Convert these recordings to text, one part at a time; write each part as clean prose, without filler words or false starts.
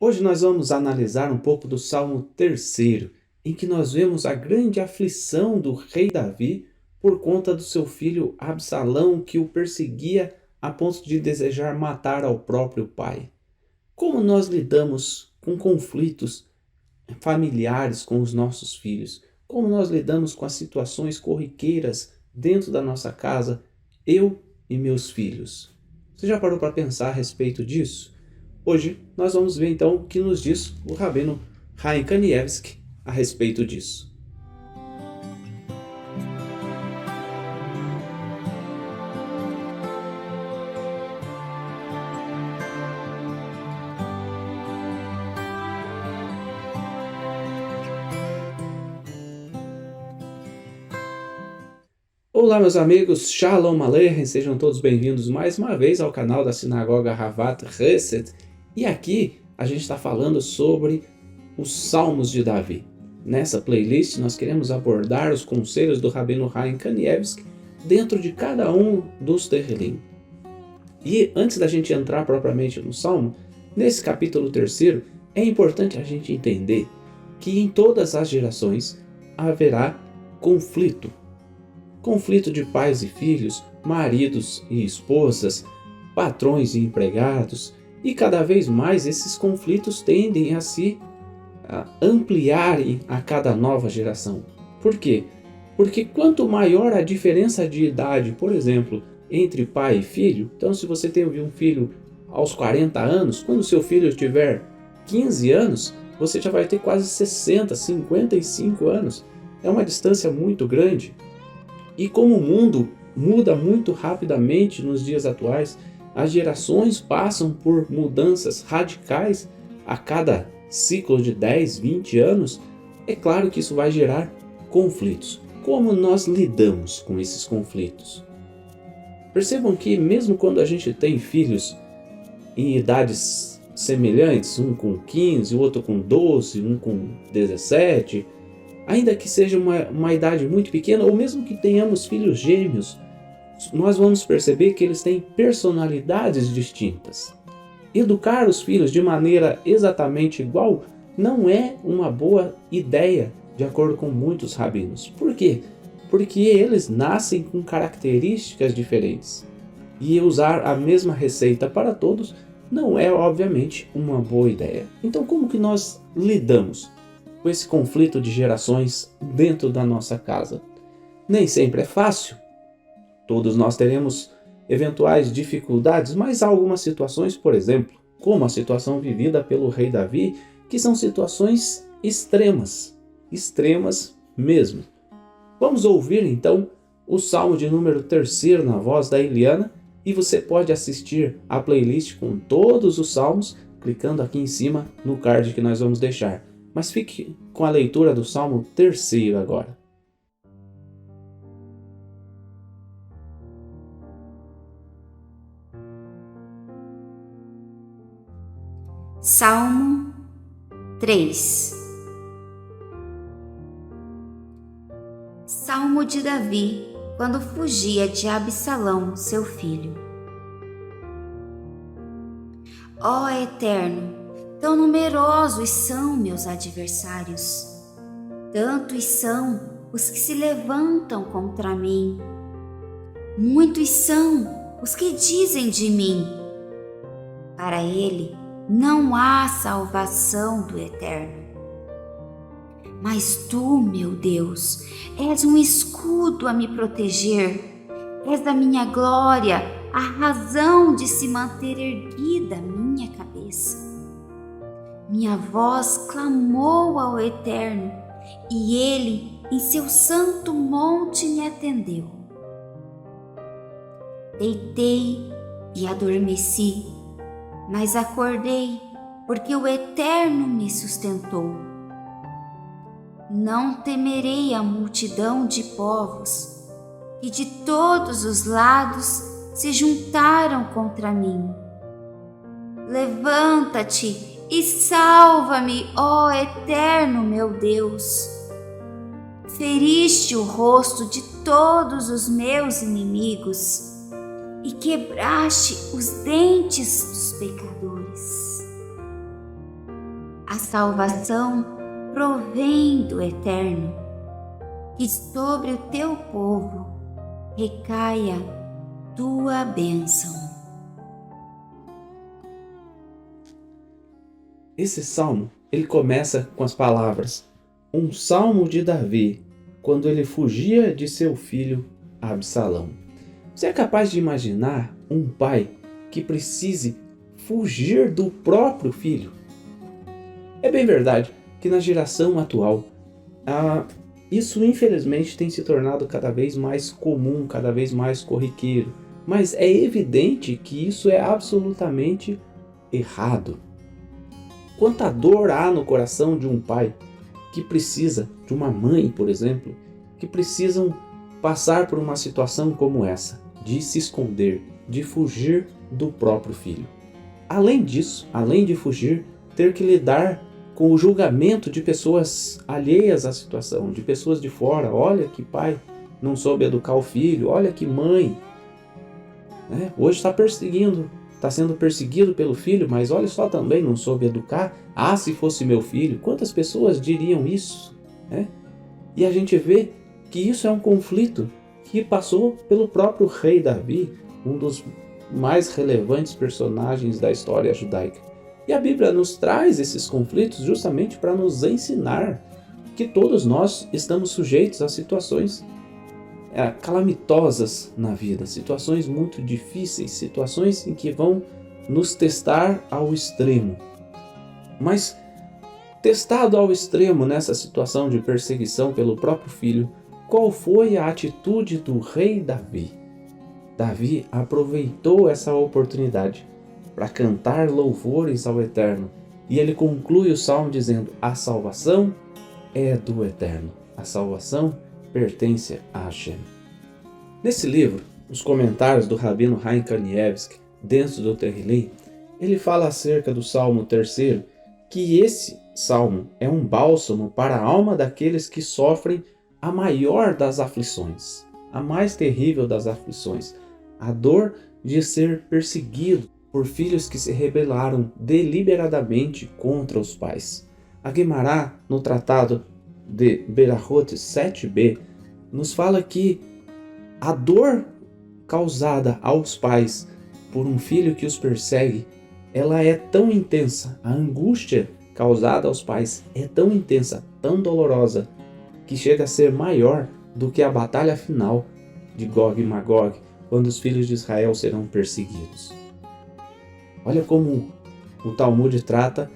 Hoje nós vamos analisar um pouco do Salmo 3, em que nós vemos a grande aflição do rei Davi por conta do seu filho Absalão, que o perseguia a ponto de desejar matar ao próprio pai. Como nós lidamos com conflitos familiares com os nossos filhos? Como nós lidamos com as situações corriqueiras dentro da nossa casa, eu e meus filhos? Você já parou para pensar a respeito disso? Hoje nós vamos ver então o que nos diz o Rabino Chaim Kanievsky a respeito disso. Olá meus amigos, Shalom Aleichem, sejam todos bem-vindos mais uma vez ao canal da Sinagoga Havat Chesed. E aqui a gente está falando sobre os Salmos de Davi. Nessa playlist nós queremos abordar os conselhos do Rabino Chaim Kanievsky dentro de cada um dos Tehillim. E antes da gente entrar propriamente no Salmo, nesse capítulo 3 é importante a gente entender que em todas as gerações haverá conflito. Conflito de pais e filhos, maridos e esposas, patrões e empregados, e cada vez mais esses conflitos tendem a se ampliarem a cada nova geração. Por quê? Porque quanto maior a diferença de idade, por exemplo, entre pai e filho, então se você tem um filho aos 40 anos, quando seu filho tiver 15 anos, você já vai ter quase 60, 55 anos. É uma distância muito grande. E como o mundo muda muito rapidamente nos dias atuais, as gerações passam por mudanças radicais a cada ciclo de 10, 20 anos, é claro que isso vai gerar conflitos. Como nós lidamos com esses conflitos? Percebam que mesmo quando a gente tem filhos em idades semelhantes, um com 15, o outro com 12, um com 17, ainda que seja uma idade muito pequena, ou mesmo que tenhamos filhos gêmeos, nós vamos perceber que eles têm personalidades distintas. Educar os filhos de maneira exatamente igual não é uma boa ideia, de acordo com muitos rabinos. Por quê? Porque eles nascem com características diferentes. E usar a mesma receita para todos não é, obviamente, uma boa ideia. Então, como que nós lidamos com esse conflito de gerações dentro da nossa casa? Nem sempre é fácil. Todos nós teremos eventuais dificuldades, mas há algumas situações, por exemplo, como a situação vivida pelo rei Davi, que são situações extremas mesmo. Vamos ouvir então o Salmo de número 3 na voz da Eliana, e você pode assistir a playlist com todos os salmos, clicando aqui em cima no card que nós vamos deixar. Mas fique com a leitura do Salmo 3 agora. Salmo 3. Salmo de Davi, quando fugia de Absalão, seu filho. Ó Eterno, tão numerosos são meus adversários, tantos são os que se levantam contra mim. Muitos são os que dizem de mim: para ele não há salvação do Eterno. Mas tu, meu Deus, és um escudo a me proteger, és da minha glória, a razão de se manter erguida minha cabeça. Minha voz clamou ao Eterno, e ele, em seu santo monte, me atendeu. Deitei e adormeci, mas acordei, porque o Eterno me sustentou. Não temerei a multidão de povos, que de todos os lados se juntaram contra mim. Levanta-te e salva-me, ó Eterno meu Deus. Feriste o rosto de todos os meus inimigos e quebraste os dentes dos pecadores. A salvação provém do Eterno. Que sobre o teu povo recaia tua bênção. Esse salmo, ele começa com as palavras: um salmo de Davi, quando ele fugia de seu filho Absalão. Você é capaz de imaginar um pai que precise fugir do próprio filho? É bem verdade que na geração atual, isso infelizmente tem se tornado cada vez mais comum, cada vez mais corriqueiro. Mas é evidente que isso é absolutamente errado. Quanta dor há no coração de um pai que precisa, de uma mãe, por exemplo, que precisam passar por uma situação como essa, de se esconder, de fugir do próprio filho. Além disso, além de fugir, ter que lidar com o julgamento de pessoas alheias à situação, de pessoas de fora. Olha que pai não soube educar o filho, olha que mãe, né? Hoje está sendo perseguido pelo filho, mas olha só, também não soube educar. Ah, se fosse meu filho, quantas pessoas diriam isso, né? E a gente vê que isso é um conflito que passou pelo próprio rei Davi, um dos mais relevantes personagens da história judaica. E a Bíblia nos traz esses conflitos justamente para nos ensinar que todos nós estamos sujeitos a situações calamitosas na vida, situações muito difíceis, situações em que vão nos testar ao extremo. Mas, testado ao extremo nessa situação de perseguição pelo próprio filho, qual foi a atitude do rei Davi? Davi aproveitou essa oportunidade para cantar louvores ao Eterno. E ele conclui o salmo dizendo: a salvação é do Eterno. A salvação pertence a Hashem. Nesse livro, os comentários do Rabino Chaim Kanievsky, dentro do Tehillim, ele fala acerca do Salmo 3, que esse salmo é um bálsamo para a alma daqueles que sofrem a maior das aflições, a mais terrível das aflições, a dor de ser perseguido por filhos que se rebelaram deliberadamente contra os pais. A Guemará, no tratado de Berahot 7b, nos fala que a dor causada aos pais por um filho que os persegue, ela é tão intensa, a angústia causada aos pais é tão intensa, tão dolorosa, que chega a ser maior do que a batalha final de Gog e Magog, quando os filhos de Israel serão perseguidos. Olha como o Talmud trata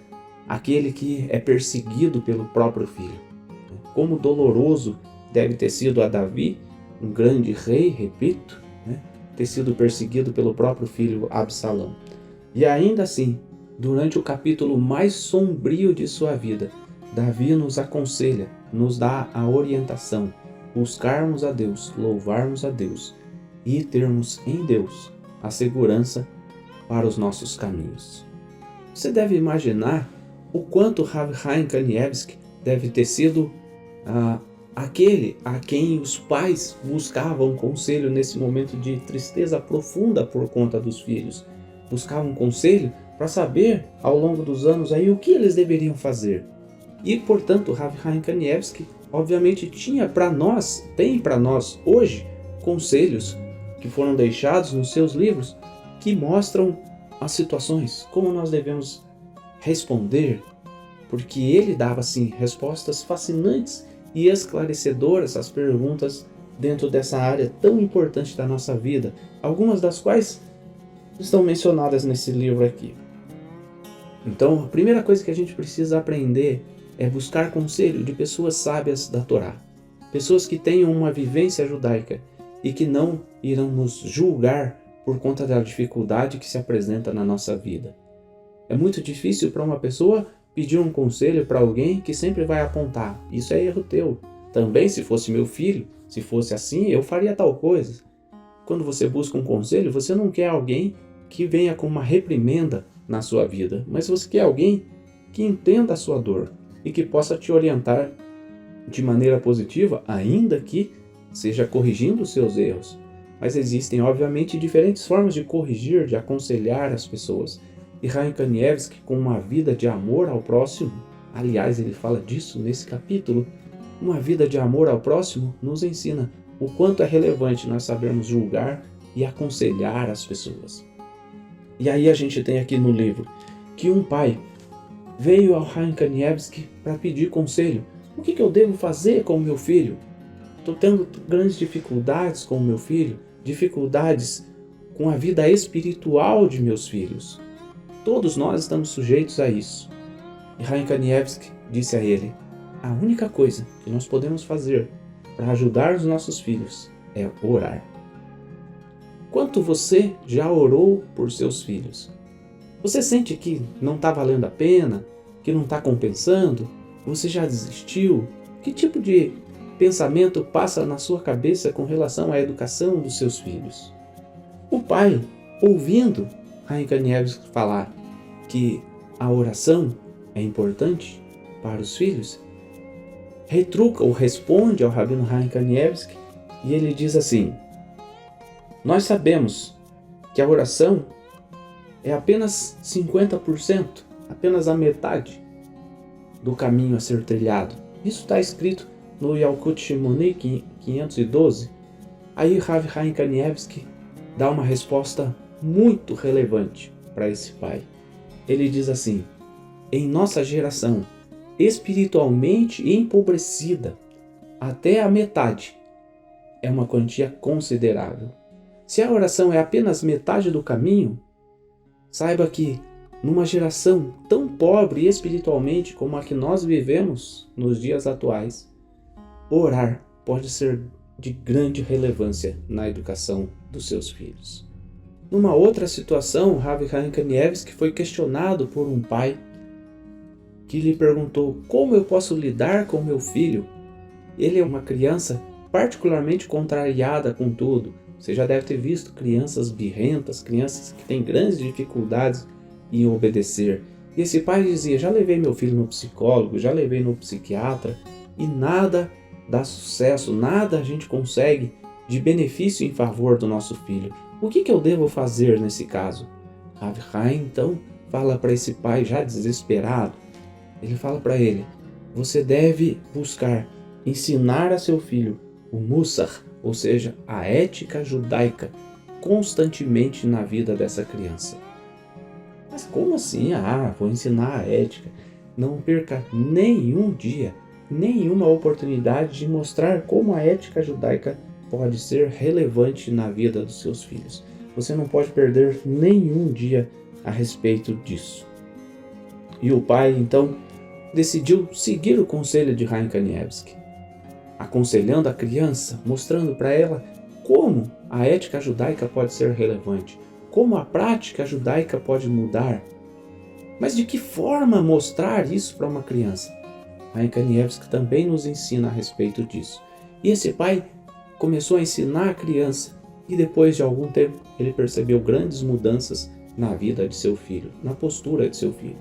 aquele que é perseguido pelo próprio filho. Como doloroso deve ter sido a Davi, um grande rei, repito, ter sido perseguido pelo próprio filho Absalão. E ainda assim, durante o capítulo mais sombrio de sua vida, Davi nos aconselha, nos dá a orientação, buscarmos a Deus, louvarmos a Deus e termos em Deus a segurança para os nossos caminhos. Você deve imaginar o quanto Rav Chaim Kanievsky deve ter sido aquele a quem os pais buscavam conselho nesse momento de tristeza profunda por conta dos filhos. Buscavam conselho para saber ao longo dos anos aí o que eles deveriam fazer. E, portanto, Rav Chaim Kanievsky obviamente tem para nós hoje conselhos que foram deixados nos seus livros que mostram as situações, como nós devemos responder, porque ele dava assim respostas fascinantes e esclarecedoras às perguntas dentro dessa área tão importante da nossa vida, algumas das quais estão mencionadas nesse livro aqui. Então, a primeira coisa que a gente precisa aprender é buscar conselho de pessoas sábias da Torá, pessoas que tenham uma vivência judaica e que não irão nos julgar por conta da dificuldade que se apresenta na nossa vida. É muito difícil para uma pessoa pedir um conselho para alguém que sempre vai apontar: isso é erro teu. Também, se fosse meu filho, se fosse assim, eu faria tal coisa. Quando você busca um conselho, você não quer alguém que venha com uma reprimenda na sua vida, mas você quer alguém que entenda a sua dor e que possa te orientar de maneira positiva, ainda que seja corrigindo os seus erros. Mas existem, obviamente, diferentes formas de corrigir, de aconselhar as pessoas. E Chaim Kanievsky, com uma vida de amor ao próximo, aliás, ele fala disso nesse capítulo, uma vida de amor ao próximo nos ensina o quanto é relevante nós sabermos julgar e aconselhar as pessoas. E aí a gente tem aqui no livro que um pai veio ao Chaim Kanievsky para pedir conselho. O que eu devo fazer com o meu filho? Estou tendo grandes dificuldades com o meu filho, dificuldades com a vida espiritual de meus filhos. Todos nós estamos sujeitos a isso. E Chaim Kanievsky disse a ele: a única coisa que nós podemos fazer para ajudar os nossos filhos é orar. Quanto você já orou por seus filhos? Você sente que não está valendo a pena, que não está compensando? Você já desistiu? Que tipo de pensamento passa na sua cabeça com relação à educação dos seus filhos? O pai, ouvindo Chaim Kanievsky falar que a oração é importante para os filhos, retruca ou responde ao Rabino Chaim Kanievsky e ele diz assim: nós sabemos que a oração é apenas 50%, apenas a metade do caminho a ser trilhado. Isso está escrito no Yalkut Shimoni 512. Aí Rav Chaim Kanievsky dá uma resposta muito relevante para esse pai. Ele diz assim: em nossa geração, espiritualmente empobrecida, até a metade é uma quantia considerável. Se a oração é apenas metade do caminho, saiba que numa geração tão pobre espiritualmente como a que nós vivemos nos dias atuais, orar pode ser de grande relevância na educação dos seus filhos. Numa outra situação, Rav Chaim Kanievsky foi questionado por um pai que lhe perguntou: como eu posso lidar com meu filho? Ele é uma criança particularmente contrariada com tudo. Você já deve ter visto crianças birrentas, crianças que têm grandes dificuldades em obedecer. E esse pai dizia: já levei meu filho no psicólogo, já levei no psiquiatra e nada dá sucesso, nada a gente consegue de benefício em favor do nosso filho. O que eu devo fazer nesse caso? Rav Chaim então fala para esse pai já desesperado. Ele fala para ele: você deve buscar ensinar a seu filho o Mussar, ou seja, a ética judaica, constantemente na vida dessa criança. Mas como assim? Vou ensinar a ética. Não perca nenhum dia, nenhuma oportunidade de mostrar como a ética judaica pode ser relevante na vida dos seus filhos. Você não pode perder nenhum dia a respeito disso. E o pai, então, decidiu seguir o conselho de Chaim Kanievsky, aconselhando a criança, mostrando para ela como a ética judaica pode ser relevante, como a prática judaica pode mudar. Mas de que forma mostrar isso para uma criança? Chaim Kanievsky também nos ensina a respeito disso. E esse pai começou a ensinar a criança e depois de algum tempo ele percebeu grandes mudanças na vida de seu filho, na postura de seu filho.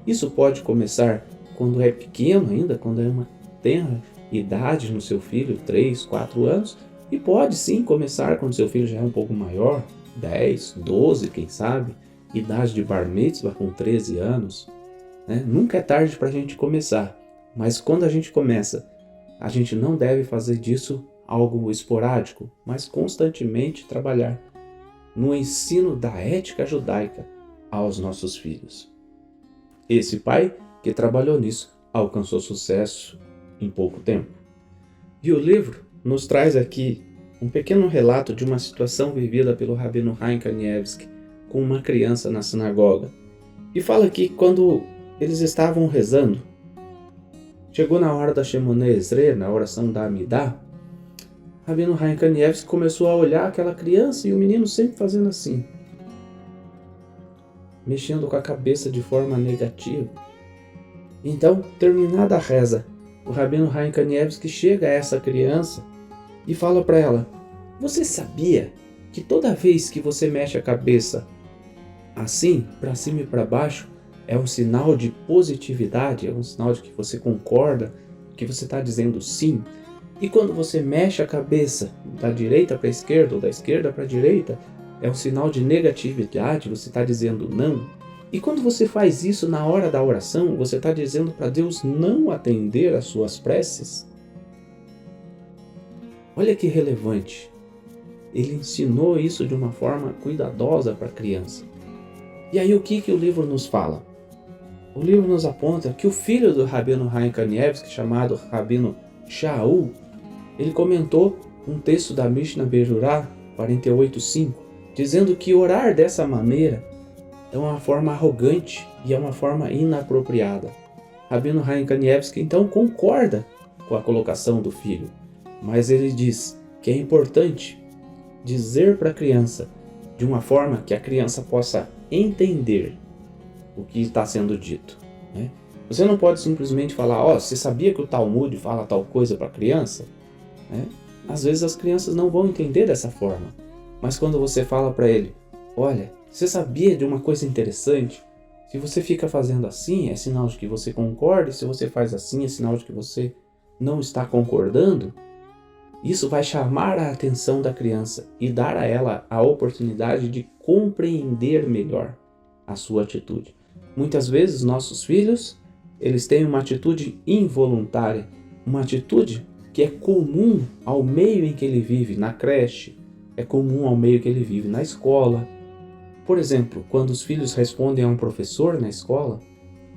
Isso pode começar quando é pequeno ainda, quando é uma tenra idade no seu filho, 3, 4 anos, e pode sim começar quando seu filho já é um pouco maior, 10, 12, quem sabe, idade de bar mitzvah com 13 anos. Nunca é tarde para a gente começar, mas quando a gente começa, a gente não deve fazer disso algo esporádico, mas constantemente trabalhar no ensino da ética judaica aos nossos filhos. Esse pai que trabalhou nisso alcançou sucesso em pouco tempo. E o livro nos traz aqui um pequeno relato de uma situação vivida pelo Rabino Chaim Kanievsky com uma criança na sinagoga. E fala que quando eles estavam rezando, chegou na hora da Shemoneh Esrei, na oração da Amidah, Rabino Chaim Kanievsky começou a olhar aquela criança e o menino sempre fazendo assim, mexendo com a cabeça de forma negativa. Então, terminada a reza, o Rabino Chaim Kanievsky chega a essa criança e fala para ela: você sabia que toda vez que você mexe a cabeça assim, para cima e para baixo, é um sinal de positividade, é um sinal de que você concorda, que você está dizendo sim? E quando você mexe a cabeça da direita para a esquerda ou da esquerda para a direita, é um sinal de negatividade, você está dizendo não? E quando você faz isso na hora da oração, você está dizendo para Deus não atender às suas preces? Olha que relevante. Ele ensinou isso de uma forma cuidadosa para a criança. E aí o que o livro nos fala? O livro nos aponta que o filho do Rabino Chaim Kanievsky, chamado Rabino Shaul, ele comentou um texto da Mishnah Berurah 48:5, dizendo que orar dessa maneira é uma forma arrogante e é uma forma inapropriada. Rabino Chaim Kanievsky então concorda com a colocação do filho, mas ele diz que é importante dizer para a criança de uma forma que a criança possa entender o que está sendo dito, né? Você não pode simplesmente falar, você sabia que o Talmud fala tal coisa para a criança? Né? Às vezes as crianças não vão entender dessa forma, mas quando você fala para ele, olha, você sabia de uma coisa interessante? Se você fica fazendo assim, é sinal de que você concorda, e se você faz assim, é sinal de que você não está concordando. Isso vai chamar a atenção da criança e dar a ela a oportunidade de compreender melhor a sua atitude. Muitas vezes nossos filhos, eles têm uma atitude involuntária, uma atitude que é comum ao meio em que ele vive, na creche, é comum ao meio que ele vive na escola. Por exemplo, quando os filhos respondem a um professor na escola,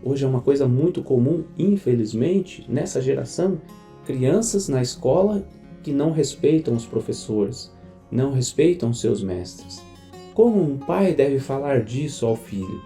hoje é uma coisa muito comum, infelizmente, nessa geração, crianças na escola que não respeitam os professores, não respeitam seus mestres. Como um pai deve falar disso ao filho?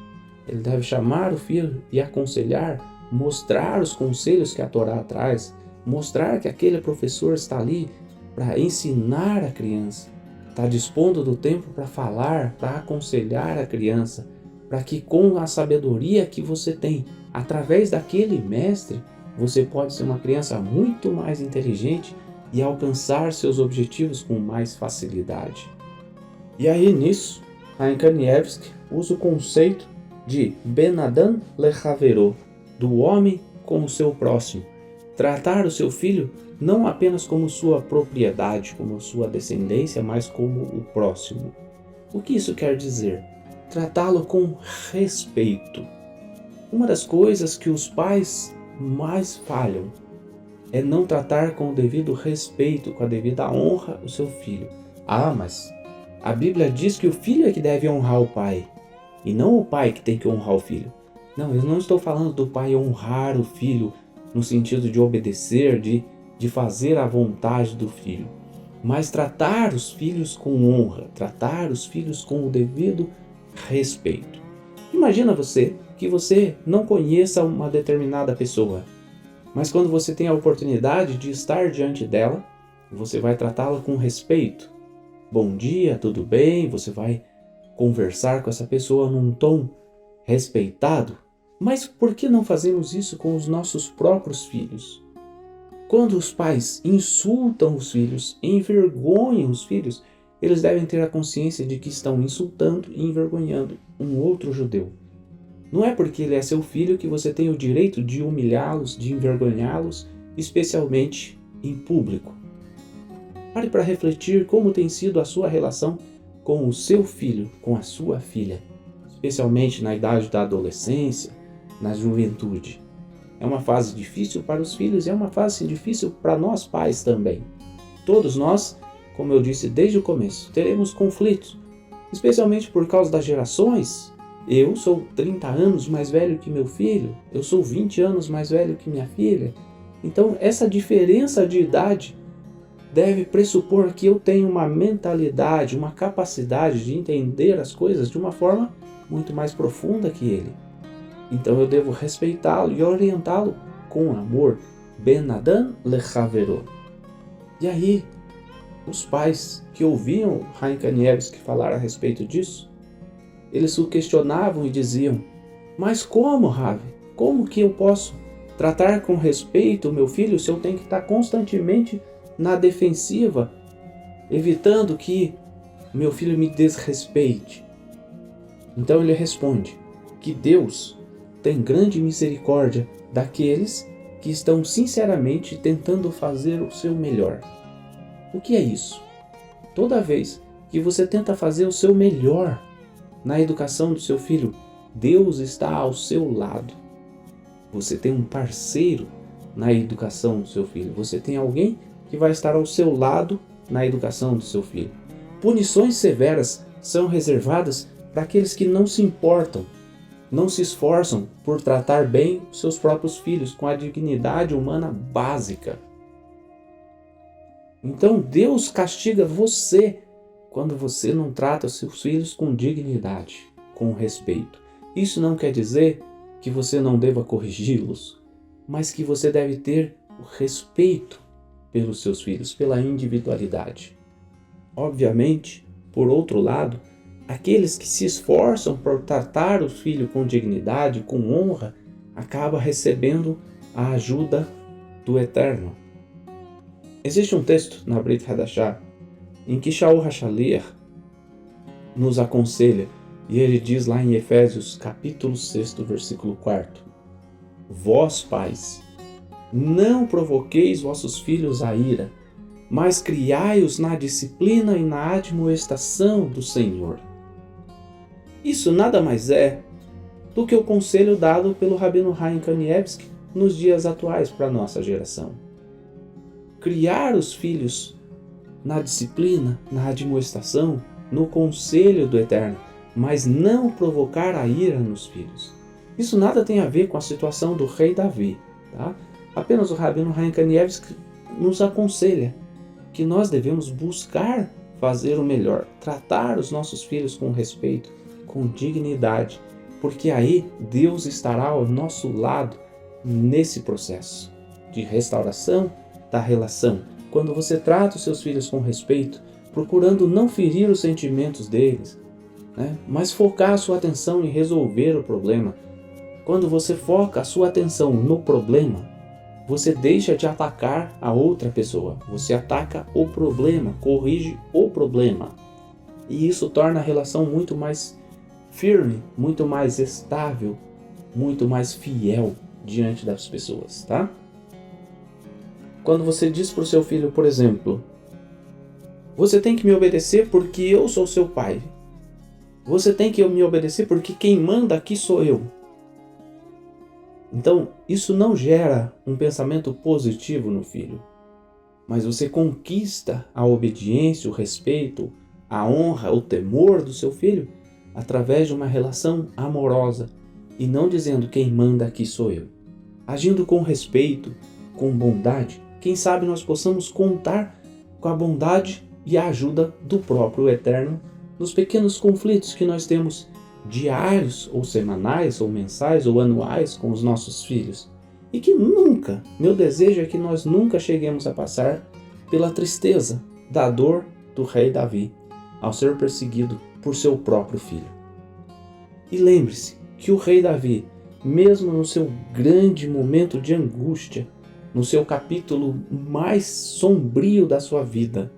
Ele deve chamar o filho e aconselhar, mostrar os conselhos que a Torá traz, mostrar que aquele professor está ali para ensinar a criança, está dispondo do tempo para falar, para aconselhar a criança, para que com a sabedoria que você tem, através daquele mestre, você pode ser uma criança muito mais inteligente e alcançar seus objetivos com mais facilidade. E aí nisso, Chaim Kanievsky usa o conceito de Ben Adam Lechavero, do homem com o seu próximo. Tratar o seu filho não apenas como sua propriedade, como sua descendência, mas como o próximo. O que isso quer dizer? Tratá-lo com respeito. Uma das coisas que os pais mais falham é não tratar com o devido respeito, com a devida honra o seu filho. Mas a Bíblia diz que o filho é que deve honrar o pai, e não o pai que tem que honrar o filho. Não, eu não estou falando do pai honrar o filho no sentido de obedecer, de fazer a vontade do filho, mas tratar os filhos com honra, tratar os filhos com o devido respeito. Imagina que você não conheça uma determinada pessoa, mas quando você tem a oportunidade de estar diante dela, você vai tratá-la com respeito. Bom dia, tudo bem? Você vai conversar com essa pessoa num tom respeitado. Mas por que não fazemos isso com os nossos próprios filhos? Quando os pais insultam os filhos, envergonham os filhos, eles devem ter a consciência de que estão insultando e envergonhando um outro judeu. Não é porque ele é seu filho que você tem o direito de humilhá-los, de envergonhá-los, especialmente em público. Pare para refletir como tem sido a sua relação com o seu filho, com a sua filha, especialmente na idade da adolescência, na juventude. É uma fase difícil para os filhos e é uma fase difícil para nós pais também. Todos nós, como eu disse desde o começo, teremos conflitos, especialmente por causa das gerações. Eu sou 30 anos mais velho que meu filho, eu sou 20 anos mais velho que minha filha. Então, essa diferença de idade deve pressupor que eu tenho uma mentalidade, uma capacidade de entender as coisas de uma forma muito mais profunda que ele. Então, eu devo respeitá-lo e orientá-lo com amor. Ben Adam Lechavero. E aí, os pais que ouviam Chaim Kanievsky falar a respeito disso, eles o questionavam e diziam, mas como, Rav? Como que eu posso tratar com respeito o meu filho se eu tenho que estar constantemente na defensiva, evitando que meu filho me desrespeite? Então ele responde que Deus tem grande misericórdia daqueles que estão sinceramente tentando fazer o seu melhor. O que é isso? Toda vez que você tenta fazer o seu melhor na educação do seu filho, Deus está ao seu lado. Você tem um parceiro na educação do seu filho. Você tem alguém que vai estar ao seu lado na educação do seu filho. Punições severas são reservadas para aqueles que não se importam, não se esforçam por tratar bem os seus próprios filhos com a dignidade humana básica. Então Deus castiga você quando você não trata os seus filhos com dignidade, com respeito. Isso não quer dizer que você não deva corrigi-los, mas que você deve ter o respeito pelos seus filhos, pela individualidade. Obviamente, por outro lado, aqueles que se esforçam por tratar o filho com dignidade, com honra, acabam recebendo a ajuda do Eterno. Existe um texto na Brit Hadashah em que Shaul HaShaliach nos aconselha, e ele diz lá em Efésios capítulo 6, versículo 4: Vós, pais, não provoqueis vossos filhos à ira, mas criai-os na disciplina e na admoestação do Senhor. Isso nada mais é do que o conselho dado pelo Rabino Chaim Kanievsky nos dias atuais para a nossa geração. Criar os filhos na disciplina, na admoestação, no conselho do Eterno, mas não provocar a ira nos filhos. Isso nada tem a ver com a situação do rei Davi, tá? Apenas o Rabino Chaim Kanievsky nos aconselha que nós devemos buscar fazer o melhor, tratar os nossos filhos com respeito, com dignidade, porque aí Deus estará ao nosso lado nesse processo de restauração da relação. Quando você trata os seus filhos com respeito, procurando não ferir os sentimentos deles, mas focar a sua atenção em resolver o problema. Quando você foca a sua atenção no problema, você deixa de atacar a outra pessoa. Você ataca o problema, corrige o problema. E isso torna a relação muito mais firme, muito mais estável, muito mais fiel diante das pessoas, tá? Quando você diz para o seu filho, por exemplo, você tem que me obedecer porque eu sou seu pai. Você tem que me obedecer porque quem manda aqui sou eu. Então, isso não gera um pensamento positivo no filho, mas você conquista a obediência, o respeito, a honra, o temor do seu filho através de uma relação amorosa e não dizendo quem manda aqui sou eu. Agindo com respeito, com bondade, quem sabe nós possamos contar com a bondade e a ajuda do próprio Eterno nos pequenos conflitos que nós temos diários, ou semanais, ou mensais, ou anuais com os nossos filhos. E que nunca, meu desejo é que nós nunca cheguemos a passar pela tristeza da dor do rei Davi ao ser perseguido por seu próprio filho. E lembre-se que o rei Davi, mesmo no seu grande momento de angústia, no seu capítulo mais sombrio da sua vida,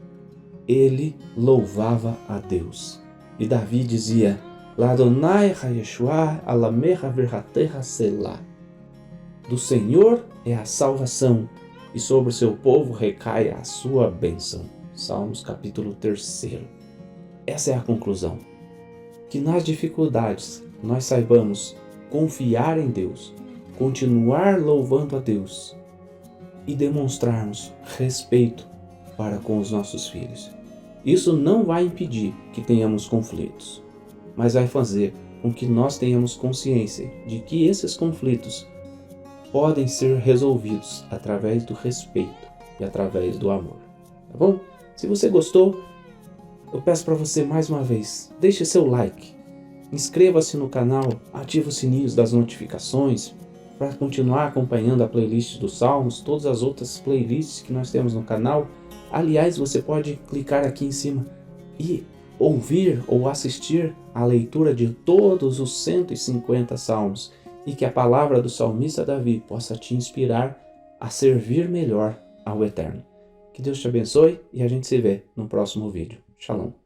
ele louvava a Deus. E Davi dizia: Ladonai Hayeshua alamecha verhatecha selah. Do Senhor é a salvação, e sobre o seu povo recai a sua bênção. Salmos capítulo 3. Essa é a conclusão. Que nas dificuldades nós saibamos confiar em Deus, continuar louvando a Deus e demonstrarmos respeito para com os nossos filhos. Isso não vai impedir que tenhamos conflitos, mas vai fazer com que nós tenhamos consciência de que esses conflitos podem ser resolvidos através do respeito e através do amor. Tá bom? Se você gostou, eu peço para você mais uma vez, deixe seu like, inscreva-se no canal, ative os sininhos das notificações para continuar acompanhando a playlist dos Salmos, todas as outras playlists que nós temos no canal. Aliás, você pode clicar aqui em cima e ouvir ou assistir a leitura de todos os 150 salmos e que a palavra do salmista Davi possa te inspirar a servir melhor ao Eterno. Que Deus te abençoe e a gente se vê no próximo vídeo. Shalom.